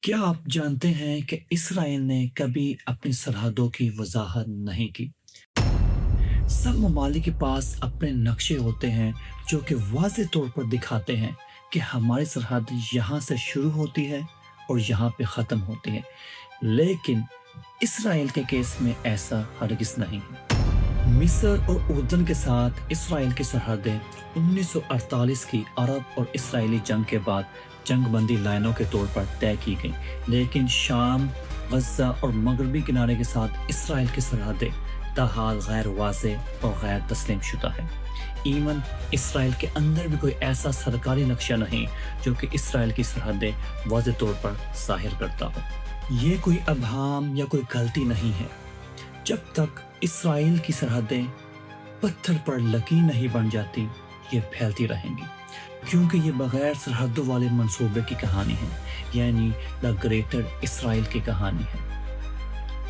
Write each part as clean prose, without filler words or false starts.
क्या आप जानते हैं कि इसराइल ने कभी अपनी सरहदों की वजाहत नहीं की? सब ममालिक के पास अपने नक्शे होते हैं जो कि वाज़ेह तौर पर दिखाते हैं कि हमारी सरहद यहाँ से शुरू होती है और यहाँ पे ख़त्म होती है। लेकिन इसराइल के केस में ऐसा हरगिज़ नहीं है। मिस्र और उर्दन के साथ इसराइल की सरहदें 1948 की अरब और इसराइली जंग के बाद जंगबंदी लाइनों के तौर पर तय की गई, लेकिन शाम, गज़ा और मगरबी किनारे के साथ इसराइल की सरहदें ताहाल गैर वाज़ेह और गैर तस्लीम शुदा है। ईमन इसराइल के अंदर भी कोई ऐसा सरकारी नक्शा नहीं जो कि इसराइल की सरहदें वाज़ेह तौर पर ज़ाहिर करता हो। ये कोई अबहाम या कोई गलती नहीं है। जब तक इसराइल की सरहदें पत्थर पर लकीर नहीं बन जाती, ये फैलती रहेंगी, क्योंकि ये बगैर सरहदों वाले मंसूबे की कहानी है, यानी द ग्रेटर इसराइल की कहानी है।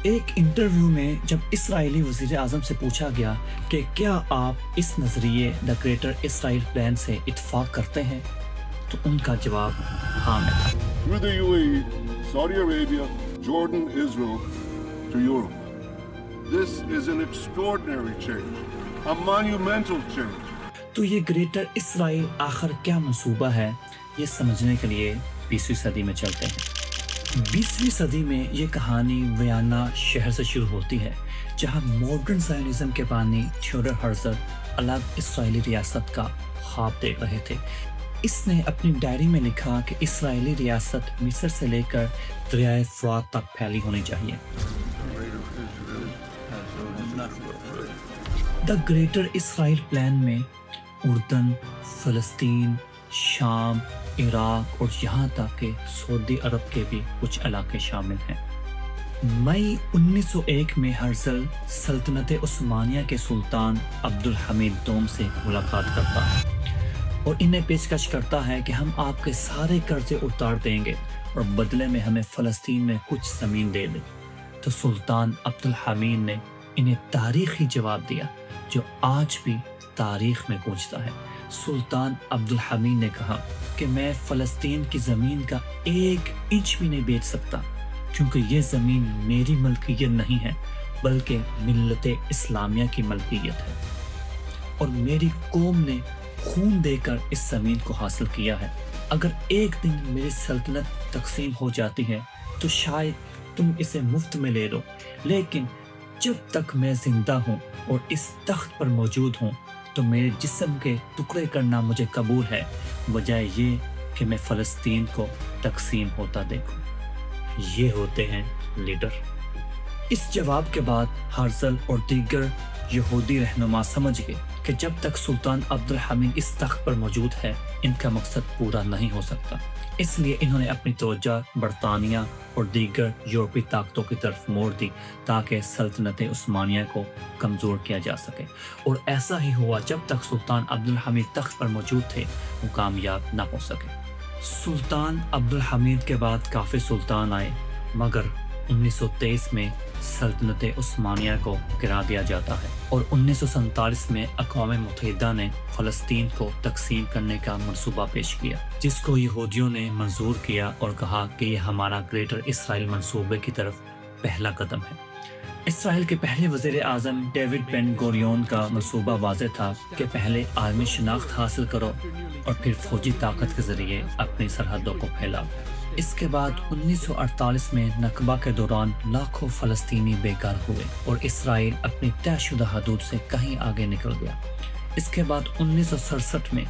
एक इंटरव्यू में जब इसराइली वज़ीर आज़म से पूछा गया कि क्या आप इस नज़रिए द ग्रेटर इसराइल प्लान से इत्फाक करते हैं, तो उनका जवाब हाँ में था। Through the UAE, Saudi Arabia, Jordan, Israel to Europe. This is an extraordinary change, a monumental change. तो ये ग्रेटर इसराइल आखिर क्या मंसूबा है, ये समझने के लिए 20वीं सदी में चलते हैं। 20वीं सदी में ये कहानी वियना शहर से शुरू होती है, जहाँ मॉडर्न ज़ायनिज़्म के बानी थियोडर हर्ज़ल अलग इसराइली रियासत का ख्वाब देख रहे थे। इसने अपनी डायरी में लिखा कि इसराइली रियासत मिस्र से लेकर दरियाए फ़ुरात तक फैली होनी चाहिए। द ग्रेटर इसराइल प्लान में उर्दन, फ़लस्तीन, शाम, इराक और यहाँ तक कि सऊदी अरब के भी कुछ इलाके शामिल हैं। मई 1901 में हर्ज़ल सल्तनत उस्मानिया के सुल्तान अब्दुल हमीद दोम से मुलाकात करता है और इन्हें पेशकश करता है कि हम आपके सारे कर्जे उतार देंगे और बदले में हमें फ़लस्तीन में कुछ ज़मीन दे दें। तो सुल्तान अब्दुल हमीद ने इन्हें तारीख़ी जवाब दिया जो आज भी तारीख़ में गूंजता है। सुल्तान अब्दुल हमीद ने कहा कि मैं फ़लस्तीन की ज़मीन का 1 इंच भी नहीं बेच सकता, क्योंकि ये ज़मीन मेरी मलकियत नहीं है बल्कि मिल्लत इस्लामिया की मलकियत है और मेरी कौम ने खून देकर इस ज़मीन को हासिल किया है। अगर एक दिन मेरी सल्तनत तकसीम हो जाती है तो शायद तुम इसे मुफ्त में ले लो, लेकिन जब तक मैं ज़िंदा हूँ और इस तख्त पर मौजूद हूँ तो मेरे जिस्म के टुकड़े करना मुझे कबूल है, बजाय ये कि मैं फ़लस्तीन को तकसीम होता देखूं। ये होते हैं लीडर। इस जवाब के बाद हर्ज़ल और दीगर यहूदी रहनुमा समझ गए कि जब तक सुल्तान अब्दुल हमीद इस तख्त पर मौजूद है, इनका मकसद पूरा नहीं हो सकता। इसलिए इन्होंने अपनी तवज्जो बरतानिया और दीगर यूरोपीय ताकतों की तरफ मोड़ दी ताकि सल्तनत उस्मानिया को कमज़ोर किया जा सके। और ऐसा ही हुआ, जब तक सुल्तान अब्दुल हमीद तख्त पर मौजूद थे वो कामयाब न हो सके। सुल्तान अब्दुल हमीद के बाद काफ़ी सुल्तान आए, मगर 1923 में सल्तनत उस्मानिया को गिरा दिया जाता है और 1947 में अक़वाम मुत्तहिदा ने फ़लस्तीन को तकसीम करने का मंसूबा पेश किया, जिसको यहूदियों ने मंजूर किया और कहा कि यह हमारा ग्रेटर इसराइल मंसूबे की तरफ पहला कदम है। इसराइल के पहले वज़ीर आज़म डेविड बेन गुरियन का मंसूबा वाज़ेह था कि पहले आलमी शनाख्त हासिल करो और फिर फौजी ताकत के ज़रिए अपनी सरहदों को फैलाओ। इसके बाद 1948 में नकबा के दौरान लाखों फ़लस्तीनी बेघर हुए और इसराइल अपनी तयशुदा हदूद से कहीं आगे निकल गया। इसके बाद 1967 में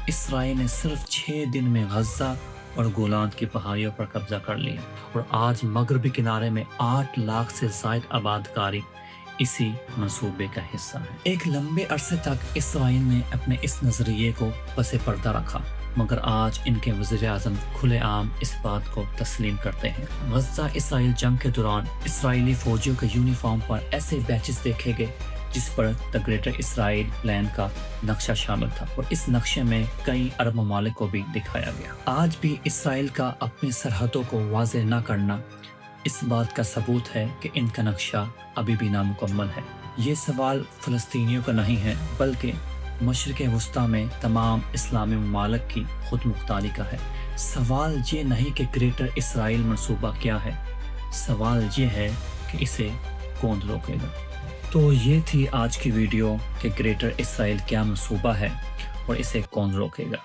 इसराइल ने सिर्फ 6 दिन में गज़ा और गोलान की पहाड़ियों पर कब्जा कर लिया और आज मगरबी किनारे में 8 लाख से ज़ायद आबादकारी इसी मंसूबे का हिस्सा है। एक लंबे अरसे तक इसराइल ने अपने इस नज़रिए को पसे पर्दा रखा, मगर आज इनके वज़ीर आज़म खुलेआम इस बात को तस्लीम करते हैं। गज़ा इसराइल जंग के दौरान इसराइली फ़ौजियों के यूनिफॉर्म पर ऐसे बैचेस देखे गए जिस पर द ग्रेटर इसराइल प्लान का नक्शा शामिल था और इस नक्शे में कई अरब ममालिक को भी दिखाया गया। आज भी इसराइल का अपनी सरहदों को वाज़ेह न करना इस बात का सबूत है कि इनका नक्शा अभी भी नामुकम्मल है। ये सवाल फ़लस्तीनियों का नहीं है, बल्कि मशरिक़ वस्ता में तमाम इस्लामी ममालिक की खुद मुख्तारी का है, سوال یہ نہیں کہ گریٹر اسرائیل منصوبہ کیا ہے، سوال یہ ہے کہ اسے کون روکے گا۔ تو یہ تھی آج کی ویڈیو کہ گریٹر اسرائیل کیا منصوبہ ہے اور اسے کون روکے گا۔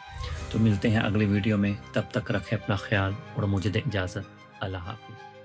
تو ملتے ہیں اگلی ویڈیو میں، تب تک رکھیں اپنا خیال اور مجھے دیں اجازت۔ اللہ حافظ۔